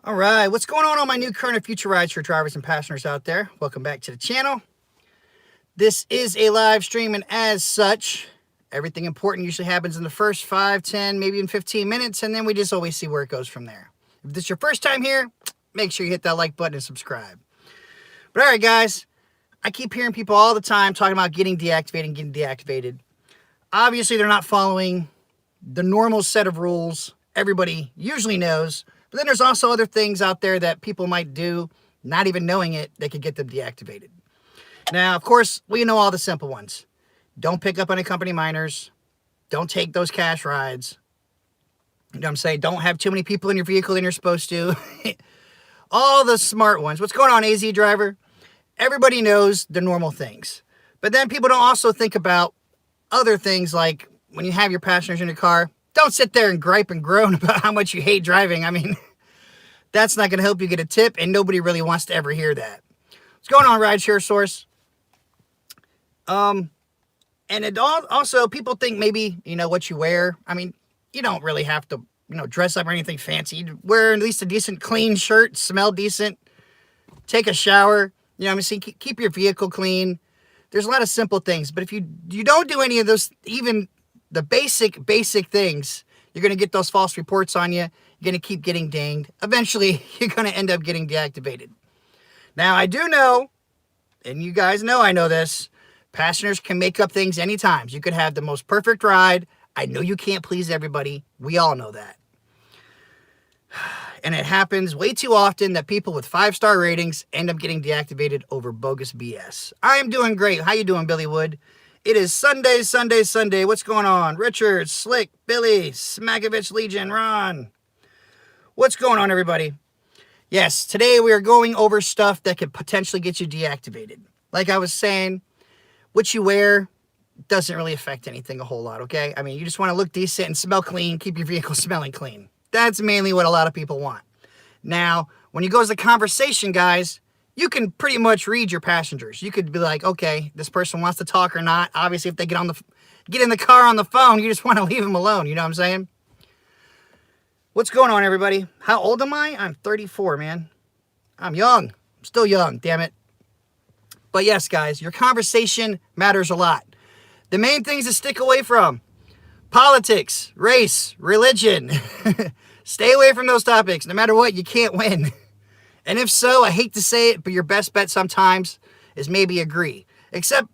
All right, what's going on all my new current and future rideshare drivers and passengers out there? Welcome back to the channel. This is a live stream, and as such, everything important usually happens in the first 5, 10, maybe even 15 minutes, and then we just always see where it goes from there. If this is your first time here, make sure you hit that like button and subscribe. But all right, guys, I keep hearing people all the time talking about getting deactivated. Obviously, they're not following the normal set of rules everybody usually knows. But then there's also other things out there that people might do, not even knowing it, that could get them deactivated. Now, of course, we know all the simple ones. Don't pick up unaccompanied minors. Don't take those cash rides. You know what I'm saying? Don't have too many people in your vehicle than you're supposed to. All the smart ones. What's going on, AZ driver? Everybody knows the normal things. But then people don't also think about other things like when you have your passengers in your car, don't sit there and gripe and groan about how much you hate driving. I mean, that's not going to help you get a tip, and nobody really wants to ever hear that. What's going on, Rideshare Source? And it also, people think maybe, what you wear. I mean, you don't really have to, dress up or anything fancy. You wear at least a decent, clean shirt, smell decent, take a shower, keep your vehicle clean. There's a lot of simple things, but if you don't do any of those, even the basic things, you're going to get those false reports on you. You're going to keep getting dinged. Eventually, you're going to end up getting deactivated. Now, I do know, and you guys know I know this, passengers can make up things anytime. You could have the most perfect ride. I know you can't please everybody. We all know that. And it happens way too often that people with 5-star ratings end up getting deactivated over bogus BS. I am doing great. How you doing, Billy Wood? It is Sunday. What's going on? Richard, Slick, Billy, Smakovich, Legion, Ron. What's going on, everybody? Yes, today we are going over stuff that could potentially get you deactivated. Like I was saying, what you wear doesn't really affect anything a whole lot, okay? I mean, you just want to look decent and smell clean, keep your vehicle smelling clean. That's mainly what a lot of people want. Now, when you go to the conversation, guys, you can pretty much read your passengers. You could be like, okay, this person wants to talk or not. Obviously, if they get in the car on the phone, you just want to leave them alone. You know what I'm saying? What's going on, everybody? How old am I? I'm 34, man. I'm young. I'm still young, damn it. But yes, guys, your conversation matters a lot. The main things to stick away from: politics, race, religion. Stay away from those topics. No matter what, you can't win. And if so, I hate to say it, but your best bet sometimes is maybe agree. Except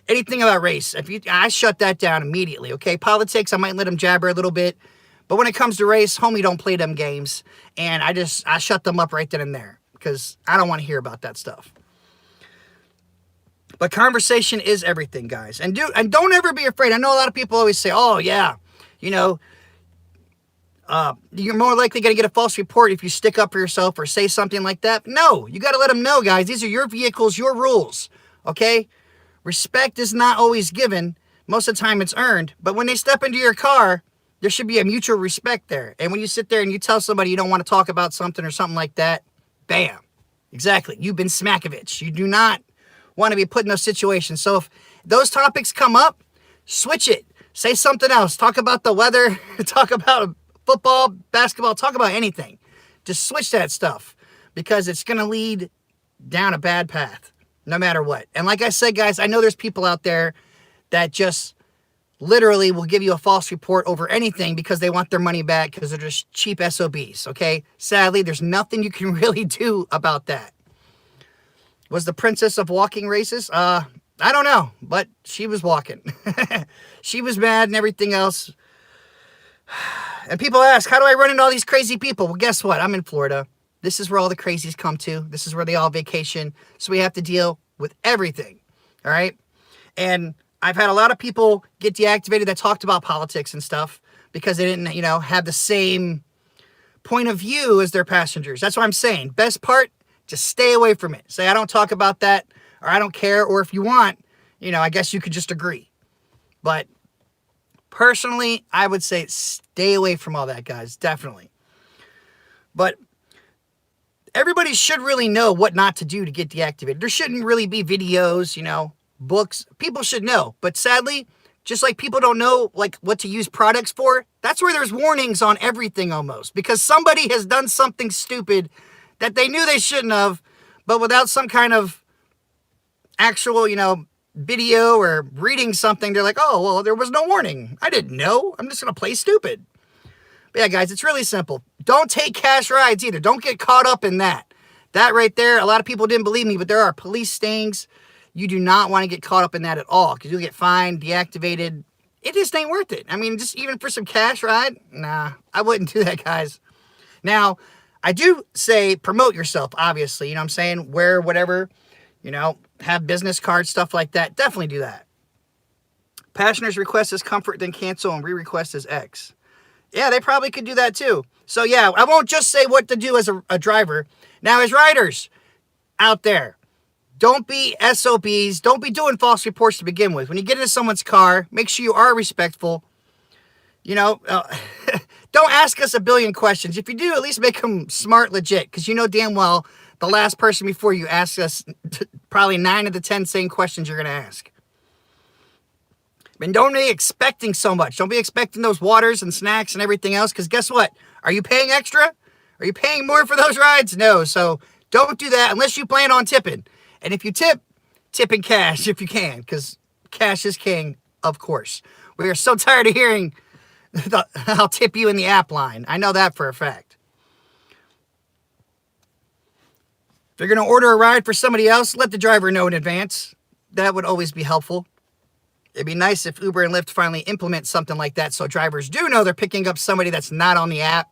anything about race. I shut that down immediately, okay? Politics, I might let them jabber a little bit. But when it comes to race, homie, don't play them games. And I shut them up right then and there, because I don't want to hear about that stuff. But conversation is everything, guys. And don't ever be afraid. I know a lot of people always say, oh, yeah, you're more likely going to get a false report if you stick up for yourself or say something like that. No, you got to let them know, guys. These are your vehicles, your rules, okay? Respect is not always given. Most of the time it's earned. But when they step into your car, there should be a mutual respect there. And when you sit there and you tell somebody you don't want to talk about something or something like that, bam. Exactly. You've been Smakovich. You do not want to be put in those situations. So if those topics come up, switch it. Say something else. Talk about the weather. Talk about football, basketball. Talk about anything. Just switch that stuff, because it's going to lead down a bad path no matter what. And like I said, guys, I know there's people out there that just literally will give you a false report over anything because they want their money back because they're just cheap SOBs, okay? Sadly, there's nothing you can really do about that. Was the princess of walking racist? I don't know, but she was walking. She was mad and everything else. And people ask, how do I run into all these crazy people? Well, guess what? I'm in Florida. This is where all the crazies come to. This is where they all vacation. So we have to deal with everything, all right? And I've had a lot of people get deactivated that talked about politics and stuff because they didn't, have the same point of view as their passengers. That's what I'm saying. Best part, just stay away from it. Say, I don't talk about that, or I don't care, or if you want, I guess you could just agree. But personally, I would say stay away from all that, guys. Definitely. But everybody should really know what not to do to get deactivated. There shouldn't really be videos, books. People should know. But sadly, Just like people don't know like what to use products for, that's where there's warnings on everything almost. Because somebody has done something stupid that they knew they shouldn't have, but without some kind of actual, video or reading something, they're like, oh, well, there was no warning. I didn't know. I'm just going to play stupid. But yeah, guys, it's really simple. Don't take cash rides either. Don't get caught up in that. That right there, a lot of people didn't believe me, but there are police stings. You do not want to get caught up in that at all because you'll get fined, deactivated. It just ain't worth it. I mean, just even for some cash ride, nah, I wouldn't do that, guys. Now, I do say promote yourself, obviously. You know what I'm saying? Wear whatever, have business cards, stuff like that. Definitely do that. Passengers request is comfort, then cancel, and re-request is X. Yeah, they probably could do that too. So yeah, I won't just say what to do as a driver. Now, as riders out there, don't be SOBs. Don't be doing false reports to begin with. When you get into someone's car, make sure you are respectful. Don't ask us a billion questions. If you do, at least make them smart, legit. Because you know damn well the last person before you asked us probably 9 of the 10 same questions you're going to ask. And don't be expecting so much. Don't be expecting those waters and snacks and everything else. Because guess what? Are you paying extra? Are you paying more for those rides? No. So don't do that unless you plan on tipping. And if you tip in cash if you can, because cash is king, of course. We are so tired of hearing, I'll tip you in the app line. I know that for a fact. If you're going to order a ride for somebody else, let the driver know in advance. That would always be helpful. It'd be nice if Uber and Lyft finally implement something like that so drivers do know they're picking up somebody that's not on the app.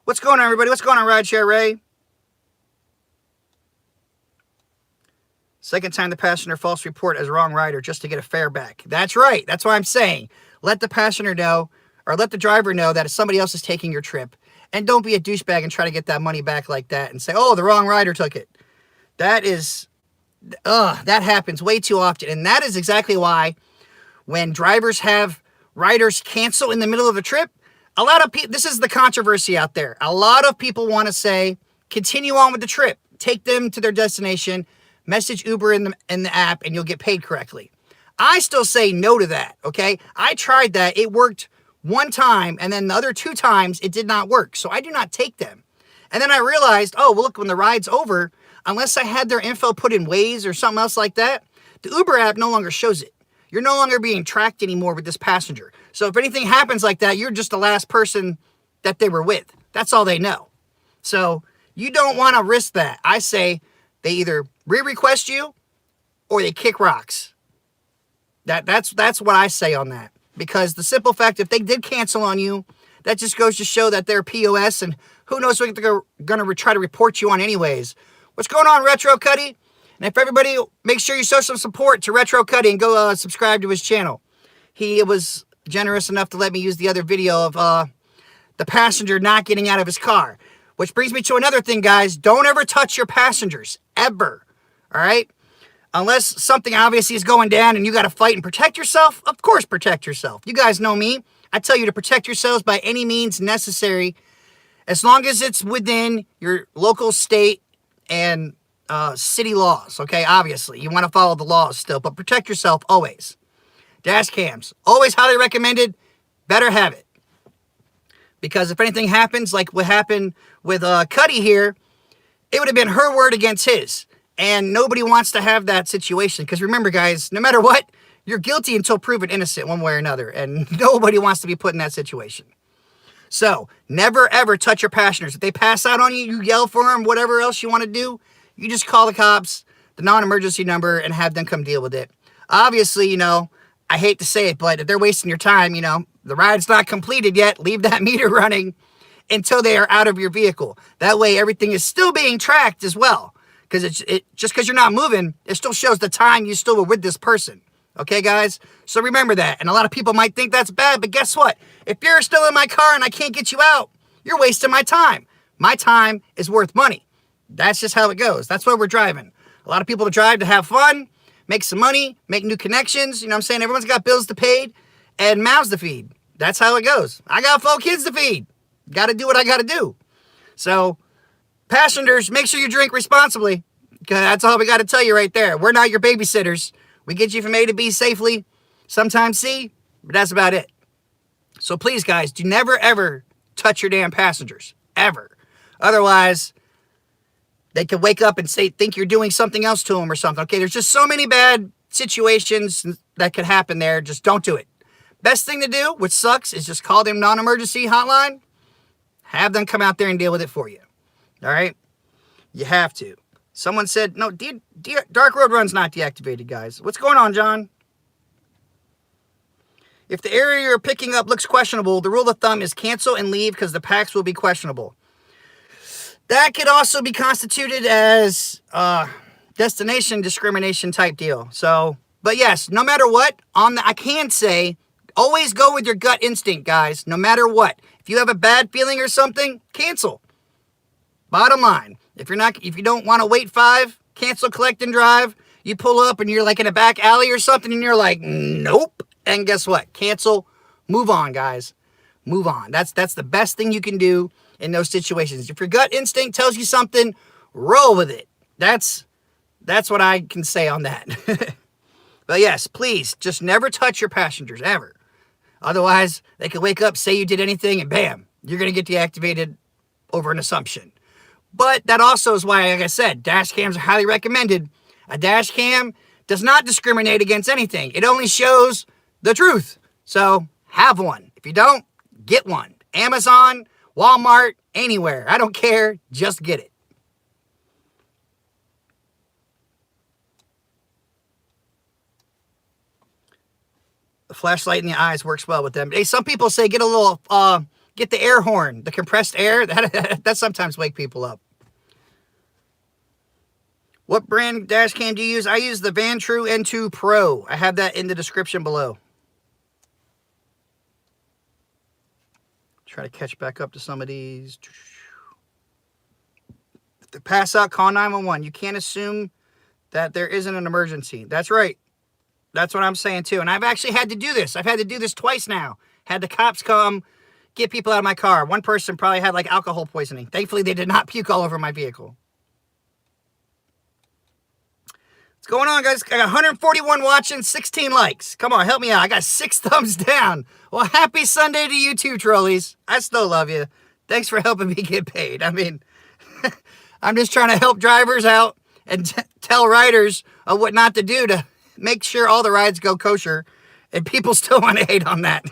What's going on, everybody? What's going on, Rideshare Ray? Second time the passenger false report as wrong rider just to get a fare back. That's right. That's what I'm saying. Let the passenger know, or let the driver know that if somebody else is taking your trip. And don't be a douchebag and try to get that money back like that and say, oh, the wrong rider took it. That happens way too often. And that is exactly why when drivers have riders cancel in the middle of a trip, a lot of people, this is the controversy out there. A lot of people want to say, continue on with the trip. Take them to their destination. Message Uber in the app and you'll get paid correctly. I still say no to that, okay? I tried that. It worked one time, and then the other 2 times it did not work. So I do not take them. And then I realized, oh, well, look, when the ride's over, unless I had their info put in Waze or something else like that, the Uber app no longer shows it. You're no longer being tracked anymore with this passenger. So if anything happens like that, you're just the last person that they were with. That's all they know. So you don't want to risk that. I say they either re-request you or they kick rocks. That's what I say on that. Because the simple fact, if they did cancel on you, that just goes to show that they're POS, and who knows what they're going to try to report you on anyways. What's going on, Retro Cuddy? And if everybody, make sure you show some support to Retro Cuddy and go subscribe to his channel. He was generous enough to let me use the other video of the passenger not getting out of his car. Which brings me to another thing, guys. Don't ever touch your passengers. Ever. All right? Unless something obviously is going down and you got to fight and protect yourself, of course protect yourself. You guys know me. I tell you to protect yourselves by any means necessary, as long as it's within your local, state, and city laws, okay? Obviously, you want to follow the laws still, but protect yourself always. Dash cams, always highly recommended. Better have it. Because if anything happens, like what happened with Cuddy here, it would have been her word against his. And nobody wants to have that situation. Because remember, guys, no matter what, you're guilty until proven innocent one way or another. And nobody wants to be put in that situation. So, never ever touch your passengers. If they pass out on you, you yell for them, whatever else you want to do. You just call the cops, the non-emergency number, and have them come deal with it. Obviously, I hate to say it, but if they're wasting your time, the ride's not completed yet. Leave that meter running until they are out of your vehicle. That way, everything is still being tracked as well. Because just because you're not moving, it still shows the time you still were with this person. Okay, guys? So remember that. And a lot of people might think that's bad, but guess what? If you're still in my car and I can't get you out, you're wasting my time. My time is worth money. That's just how it goes. That's why we're driving. A lot of people drive to have fun, make some money, make new connections. You know what I'm saying? Everyone's got bills to pay and mouths to feed. That's how it goes. I got 4 kids to feed. Got to do what I got to do. So, passengers, make sure you drink responsibly. Because that's all we got to tell you right there. We're not your babysitters. We get you from A to B safely. sometimes C, but that's about it. So please, guys, do never, ever touch your damn passengers. Ever. Otherwise, they could wake up and think you're doing something else to them or something. Okay, there's just so many bad situations that could happen there. Just don't do it. Best thing to do, which sucks, is just call them non-emergency hotline. Have them come out there and deal with it for you. All right? You have to. Someone said, no, Dark Road Run's not deactivated, guys. What's going on, John? If the area you're picking up looks questionable, the rule of thumb is cancel and leave because the packs will be questionable. That could also be constituted as destination discrimination type deal. So, but yes, no matter what, I can say, always go with your gut instinct, guys, no matter what. If you have a bad feeling or something, cancel. Bottom line, if you don't want to wait 5, cancel, collect, and drive. You pull up and you're like in a back alley or something and you're like, nope. And guess what? Cancel. Move on, guys. Move on. That's the best thing you can do in those situations. If your gut instinct tells you something, roll with it. That's what I can say on that. But yes, please, just never touch your passengers, ever. Otherwise, they could wake up, say you did anything, and bam, you're going to get deactivated over an assumption. But that also is why, like I said, dash cams are highly recommended. A dash cam does not discriminate against anything. It only shows the truth. So have one. If you don't, get one. Amazon, Walmart, anywhere. I don't care. Just get it. The flashlight in the eyes works well with them. Hey, some people say get a little, get the air horn, the compressed air. That sometimes wake people up. What brand dash cam do you use? I use the Vantrue N2 Pro. I have that in the description below. Try to catch back up to some of these. If they pass out, call 911. You can't assume that there isn't an emergency. That's right. That's what I'm saying too. And I've actually had to do this. I've had to do this twice now. Had the cops come get people out of my car. One person probably had like alcohol poisoning. Thankfully, they did not puke all over my vehicle. What's going on, guys? I got 141 watching, 16 likes. Come on, help me out. I got 6 thumbs down. Well, happy Sunday to you too, trolleys. I still love you. Thanks for helping me get paid. I mean, I'm just trying to help drivers out and tell riders what not to do to make sure all the rides go kosher, and people still want to hate on that.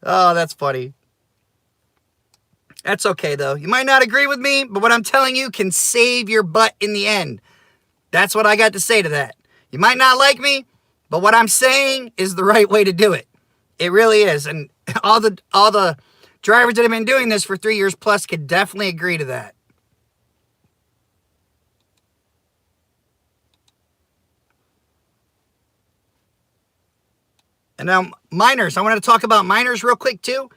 Oh, that's funny. That's okay, though. You might not agree with me, but what I'm telling you can save your butt in the end. That's what I got to say to that. You might not like me, but what I'm saying is the right way to do it. It really is. And all the drivers that have been doing this for 3 years plus could definitely agree to that. And now, minors. I want to talk about minors real quick, too.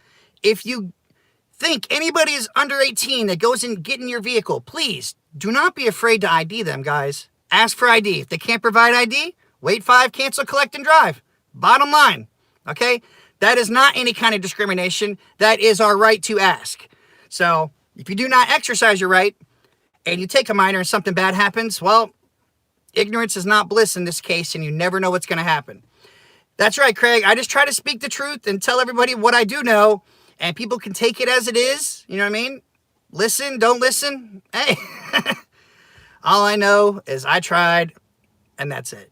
If you think anybody is under 18 that goes in getting your vehicle, please do not be afraid to ID them, guys. Ask for ID. If they can't provide ID, wait 5, cancel, collect, and drive. Bottom line, okay? That is not any kind of discrimination. That is our right to ask. So if you do not exercise your right and you take a minor and something bad happens, well, ignorance is not bliss in this case, and you never know what's going to happen. That's right, Craig. I just try to speak the truth and tell everybody what I do know, and people can take it as it is. You know what I mean? Listen, don't listen. Hey, all I know is I tried, and that's it.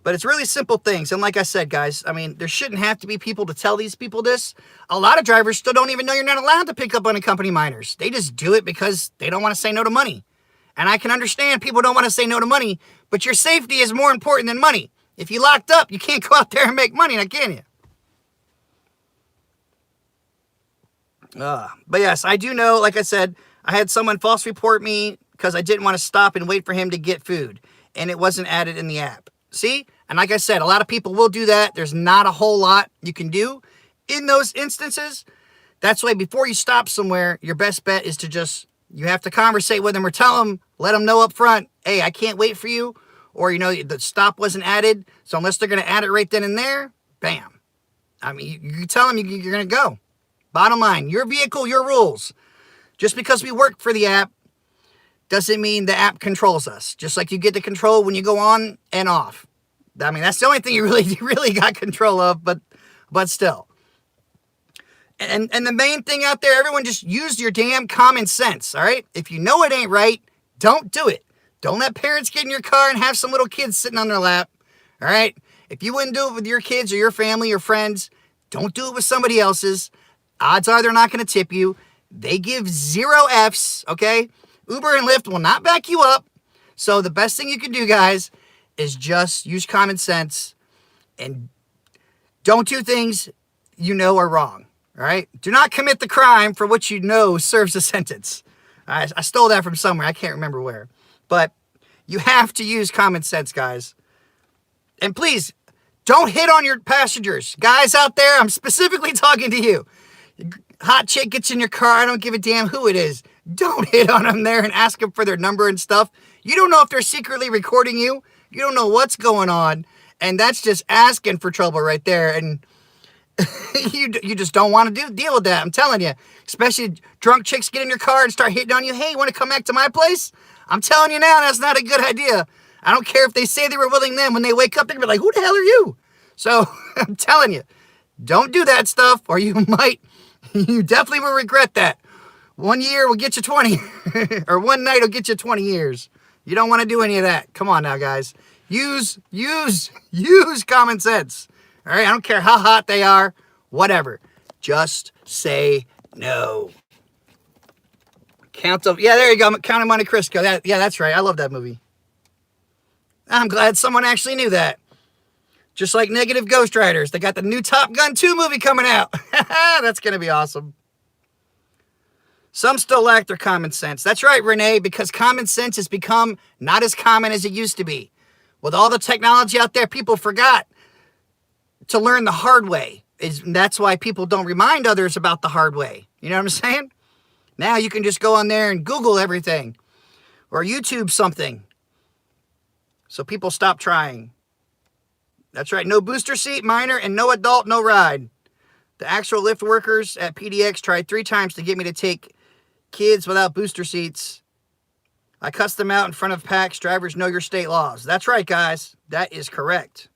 But it's really simple things. And like I said, guys, I mean, there shouldn't have to be people to tell these people this. A lot of drivers still don't even know you're not allowed to pick up unaccompanied minors. They just do it because they don't want to say no to money. And I can understand people don't want to say no to money, but your safety is more important than money. If you locked up, you can't go out there and make money, now can you? But yes, I do know, like I said, I had someone false report me because I didn't want to stop and wait for him to get food, and it wasn't added in the app. See? And like I said, a lot of people will do that. There's not a whole lot you can do in those instances. That's why before you stop somewhere, your best bet is to just, you have to conversate with them or tell them, let them know up front, hey, I can't wait for you. Or, you know, the stop wasn't added. So unless they're going to add it right then and there, bam. I mean, you tell them you're going to go. Bottom line, your vehicle, your rules. Just because we work for the app doesn't mean the app controls us. Just like you get the control when you go on and off. I mean, that's the only thing you really got control of, but still. And the main thing out there, everyone just use your damn common sense, all right? If you know it ain't right, don't do it. Don't let parents get in your car and have some little kids sitting on their lap, all right? If you wouldn't do it with your kids or your family or friends, don't do it with somebody else's. Odds are they're not going to tip you. They give 0 Fs, okay? Uber and Lyft will not back you up. So the best thing you can do, guys, is just use common sense and don't do things you know are wrong, all right? Do not commit the crime for which you know serves a sentence. I stole that from somewhere. I can't remember where. But you have to use common sense, guys. And please, don't hit on your passengers. Guys out there, I'm specifically talking to you. Hot chick gets in your car. I don't give a damn who it is. Don't hit on them there and ask them for their number and stuff. You don't know if they're secretly recording you. You don't know what's going on. And that's just asking for trouble right there. And you just don't want to deal with that. I'm telling you. Especially drunk chicks get in your car and start hitting on you. Hey, you want to come back to my place? I'm telling you now, that's not a good idea. I don't care if they say they were willing then. When they wake up, they're going to be like, who the hell are you? So I'm telling you, don't do that stuff or you definitely will regret that. 1 year will get you 20 or one night will get you 20 years. You don't want to do any of that. Come on now, guys. Use common sense. All right. I don't care how hot they are, whatever. Just say no. Count of, yeah, there you go. Count of Monte Cristo. Yeah, that's right. I love that movie. I'm glad someone actually knew that. Just like Negative Ghost Riders. They got the new Top Gun 2 movie coming out. That's going to be awesome. Some still lack their common sense. That's right, Renee, because common sense has become not as common as it used to be. With all the technology out there, people forgot to learn the hard way. That's why people don't remind others about the hard way. You know what I'm saying? Now you can just go on there and Google everything or YouTube something. So people stop trying. That's right. No booster seat, minor, and no adult, no ride. The actual Lyft workers at PDX tried 3 times to get me to take kids without booster seats. I cussed them out in front of packs. Drivers know your state laws. That's right, guys. That is correct.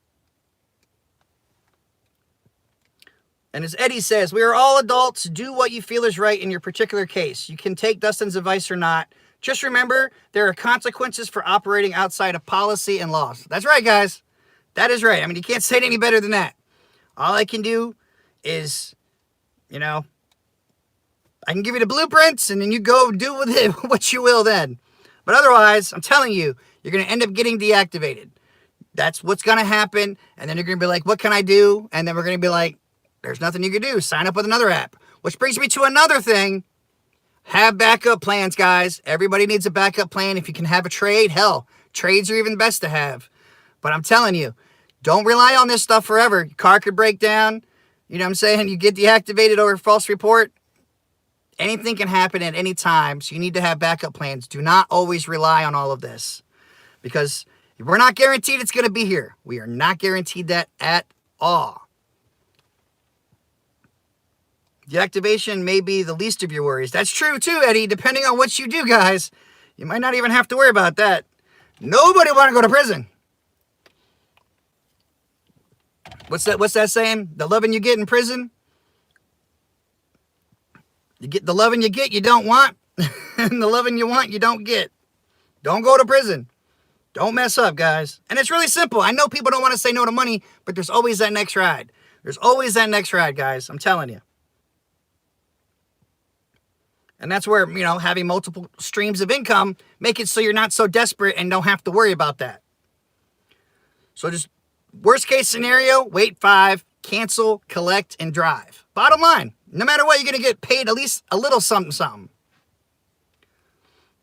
And as Eddie says, we are all adults. Do what you feel is right in your particular case. You can take Dustin's advice or not. Just remember, there are consequences for operating outside of policy and laws. That's right, guys. That is right. I mean, you can't say it any better than that. All I can do is, I can give you the blueprints and then you go do with it what you will then. But otherwise, I'm telling you, you're going to end up getting deactivated. That's what's going to happen. And then you're going to be like, what can I do? And then we're going to be like, there's nothing you can do. Sign up with another app. Which brings me to another thing. Have backup plans, guys. Everybody needs a backup plan. If you can have a trade, hell, trades are even best to have. But I'm telling you, don't rely on this stuff forever. Your car could break down. You know what I'm saying? You get deactivated over a false report. Anything can happen at any time. So you need to have backup plans. Do not always rely on all of this. Because we're not guaranteed it's going to be here. We are not guaranteed that at all. Deactivation may be the least of your worries. That's true too, Eddie. Depending on what you do, guys, you might not even have to worry about that. Nobody want to go to prison. What's that saying? The loving you get in prison? You get the loving you get, you don't want. And the loving you want, you don't get. Don't go to prison. Don't mess up, guys. And it's really simple. I know people don't want to say no to money, but there's always that next ride. There's always that next ride, guys. I'm telling you. And that's where, having multiple streams of income make it so you're not so desperate and don't have to worry about that. So just worst case scenario, wait 5, cancel, collect, and drive. Bottom line, no matter what, you're going to get paid at least a little something.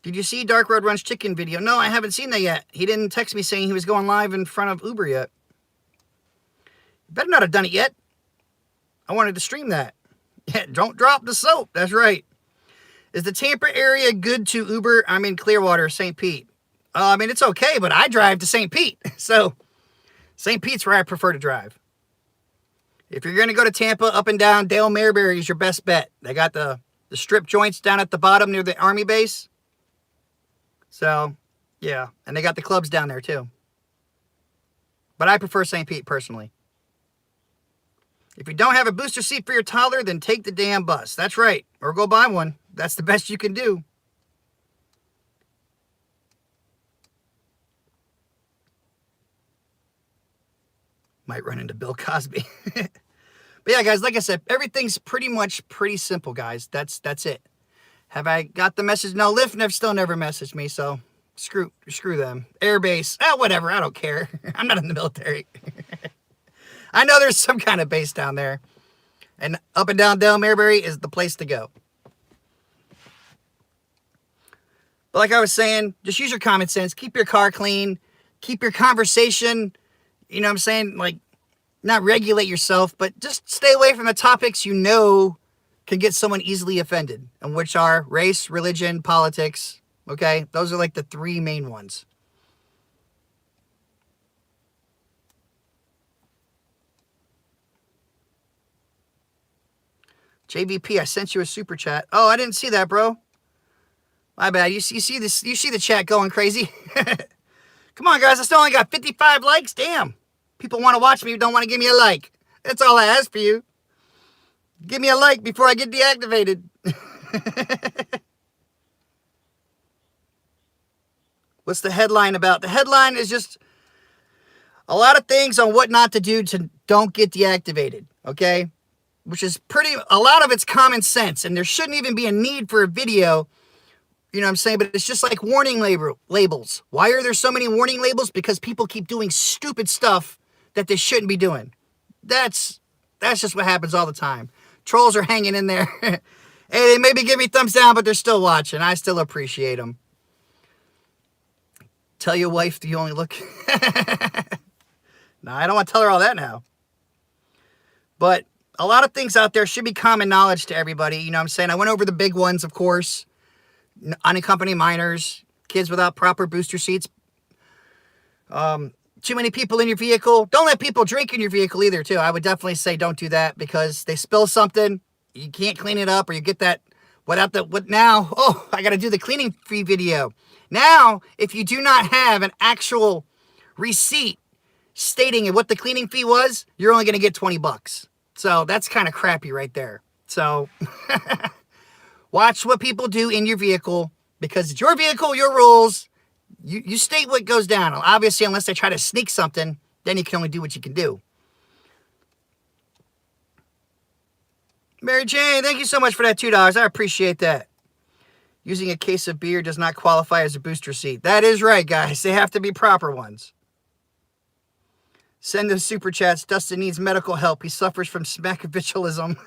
Did you see Dark Road Runs Chicken video? No, I haven't seen that yet. He didn't text me saying he was going live in front of Uber yet. You better not have done it yet. I wanted to stream that. Yeah, don't drop the soap. That's right. Is the Tampa area good to Uber? I'm in Clearwater, St. Pete. It's okay, but I drive to St. Pete. So, St. Pete's where I prefer to drive. If you're going to go to Tampa, up and down, Dale Maryberry is your best bet. They got the strip joints down at the bottom near the Army base. So, yeah. And they got the clubs down there, too. But I prefer St. Pete, personally. If you don't have a booster seat for your toddler, then take the damn bus. That's right. Or go buy one. That's the best you can do. Might run into Bill Cosby. But yeah, guys, like I said, everything's pretty simple, guys. That's it. Have I got the message? No, Lyft still never messaged me, so screw them. Airbase, whatever, I don't care. I'm not in the military. I know there's some kind of base down there. And up and down Dale Maryberry is the place to go. But like I was saying, just use your common sense. Keep your car clean. Keep your conversation, you know what I'm saying? Like, not regulate yourself, but just stay away from the topics you know can get someone easily offended, and which are race, religion, politics. Okay? Those are like the three main ones. JVP, I sent you a super chat. Oh, I didn't see that, bro. My bad. You see this? You see the chat going crazy? Come on, guys. I still only got 55 likes. Damn. People want to watch me who don't want to give me a like. That's all I ask for you. Give me a like before I get deactivated. What's the headline about? The headline is just a lot of things on what not to do to don't get deactivated, okay? Which is a lot of it's common sense, and there shouldn't even be a need for a video, you know what I'm saying? But it's just like warning labels. Why are there so many warning labels? Because people keep doing stupid stuff that they shouldn't be doing. That's just what happens all the time. Trolls are hanging in there. Hey, they maybe give me thumbs down, but they're still watching. I still appreciate them. Tell your wife you only look... No, I don't want to tell her all that now. But a lot of things out there should be common knowledge to everybody. You know what I'm saying? I went over the big ones, of course. Unaccompanied minors, kids without proper booster seats, too many people in your vehicle. Don't let people drink in your vehicle either, too. I would definitely say don't do that, because they spill something, you can't clean it up, or you get that now? Oh, I got to do the cleaning fee video. Now, if you do not have an actual receipt stating what the cleaning fee was, you're only going to get 20 bucks. So that's kind of crappy right there. So watch what people do in your vehicle, because it's your vehicle, your rules. You state what goes down. Obviously, unless they try to sneak something, then you can only do what you can do. Mary Jane, thank you so much for that $2. I appreciate that. Using a case of beer does not qualify as a booster seat. That is right, guys. They have to be proper ones. Send those super chats. Dustin needs medical help. He suffers from smackovitualism.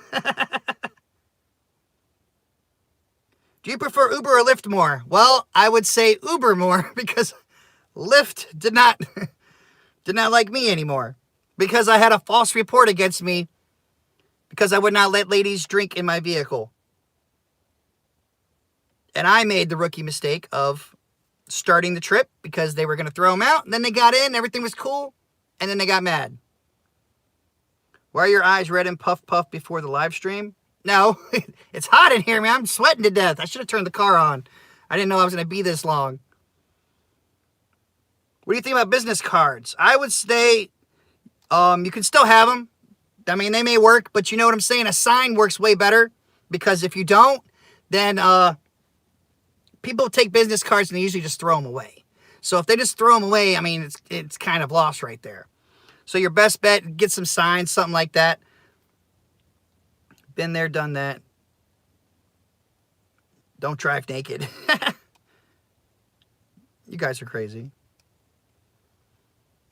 Do you prefer Uber or Lyft more? Well, I would say Uber more, because Lyft did not like me anymore, because I had a false report against me because I would not let ladies drink in my vehicle. And I made the rookie mistake of starting the trip because they were going to throw them out. And then they got in, everything was cool, and then they got mad. Why are your eyes red and puff before the live stream? No, it's hot in here, man. I'm sweating to death. I should have turned the car on. I didn't know I was going to be this long. What do you think about business cards? I would say you can still have them. I mean, they may work, but you know what I'm saying? A sign works way better, because if you don't, then people take business cards and they usually just throw them away. So if they just throw them away, I mean, it's kind of lost right there. So your best bet, get some signs, something like that. Been there, done that. Don't drive naked. You guys are crazy.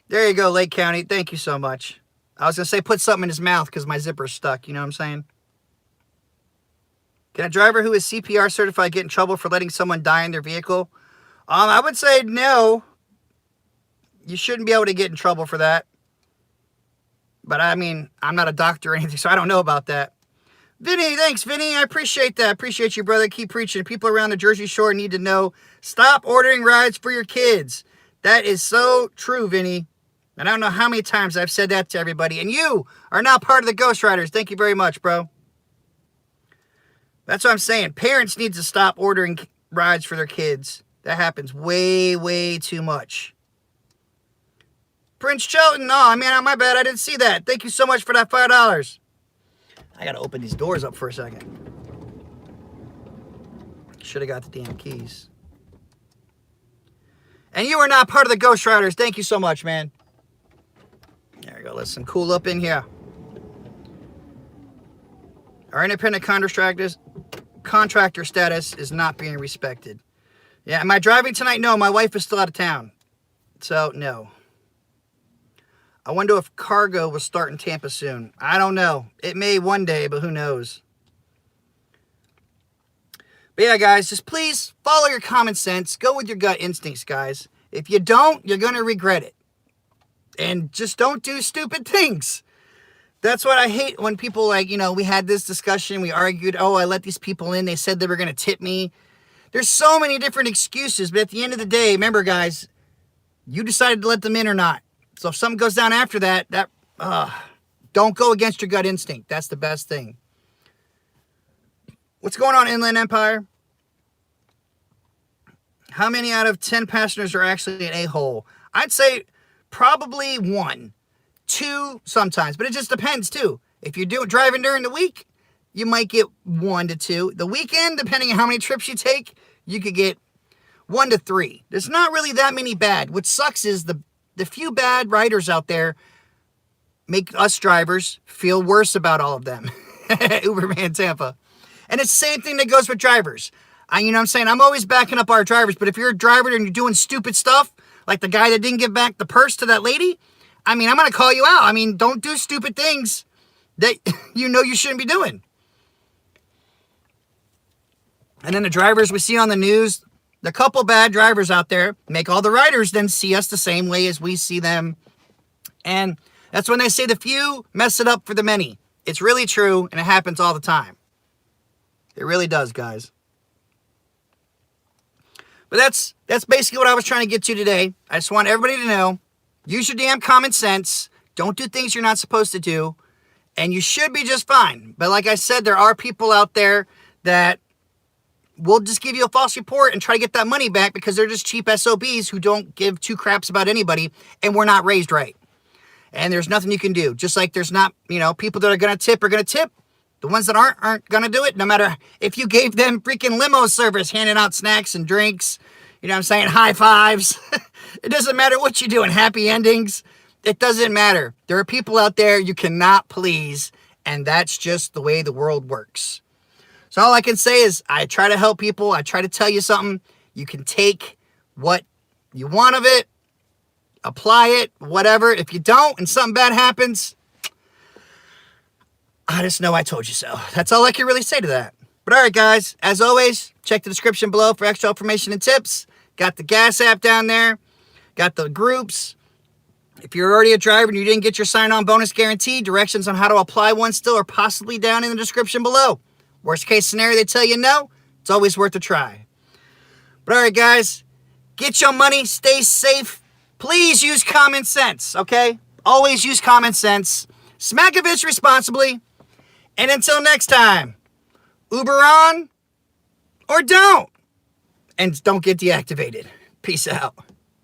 There you go, Lake County. Thank you so much. I was going to say put something in his mouth because my zipper's stuck. You know what I'm saying? Can a driver who is CPR certified get in trouble for letting someone die in their vehicle? I would say no. You shouldn't be able to get in trouble for that. But I mean, I'm not a doctor or anything, so I don't know about that. Vinny, thanks, Vinny. I appreciate that. Appreciate you, brother. Keep preaching. People around the Jersey Shore need to know. Stop ordering rides for your kids. That is so true, Vinny. And I don't know how many times I've said that to everybody. And you are now part of the Ghost Riders. Thank you very much, bro. That's what I'm saying. Parents need to stop ordering rides for their kids. That happens way, way too much. Prince Chelton, oh man, my bad, I didn't see that. Thank you so much for that $5. I gotta open these doors up for a second. Should have got the damn keys. And you are not part of the Ghost Riders. Thank you so much, man. There we go. Let's some cool up in here. Our independent contractor status is not being respected. Yeah, am I driving tonight? No, my wife is still out of town. So, no. I wonder if cargo will start in Tampa soon. I don't know. It may one day, but who knows? But yeah, guys, just please follow your common sense. Go with your gut instincts, guys. If you don't, you're going to regret it. And just don't do stupid things. That's what I hate when people like, you know, we had this discussion. We argued, oh, I let these people in. They said they were going to tip me. There's so many different excuses. But at the end of the day, remember, guys, you decided to let them in or not. So if something goes down after that, don't go against your gut instinct. That's the best thing. What's going on, Inland Empire? How many out of 10 passengers are actually an a-hole? I'd say probably 1, 2 sometimes, but it just depends too. If you're driving during the week, you might get 1 to 2. The weekend, depending on how many trips you take, you could get 1 to 3. There's not really that many bad. What sucks is the few bad riders out there make us drivers feel worse about all of them. Uberman Tampa. And it's the same thing that goes with drivers. You know what I'm saying? I'm always backing up our drivers, but if you're a driver and you're doing stupid stuff, like the guy that didn't give back the purse to that lady, I mean, I'm going to call you out. I mean, don't do stupid things that you know you shouldn't be doing. And then the drivers we see on the news, the couple bad drivers out there make all the riders then see us the same way as we see them. And that's when they say the few mess it up for the many. It's really true, and it happens all the time. It really does, guys. But that's basically what I was trying to get to today. I just want everybody to know, use your damn common sense. Don't do things you're not supposed to do. And you should be just fine. But like I said, there are people out there that will just give you a false report and try to get that money back because they're just cheap SOBs who don't give 2 craps about anybody and we're not raised right. And there's nothing you can do. Just like there's not, you know, people that are going to tip are going to tip. The ones that aren't going to do it, no matter if you gave them freaking limo service, handing out snacks and drinks, you know what I'm saying, high fives. It doesn't matter what you do in happy endings. It doesn't matter. There are people out there you cannot please, and that's just the way the world works. So all I can say is I try to help people. I try to tell you something. You can take what you want of it, apply it, whatever. If you don't and something bad happens, I just know I told you so. That's all I can really say to that. But all right, guys, as always, check the description below for extra information and tips. Got the gas app down there. Got the groups. If you're already a driver and you didn't get your sign-on bonus guarantee, directions on how to apply one still are possibly down in the description below. Worst case scenario, they tell you no. It's always worth a try. But all right, guys, get your money. Stay safe. Please use common sense, okay? Always use common sense. Smack a bitch responsibly. And until next time, Uber on or don't. And don't get deactivated. Peace out.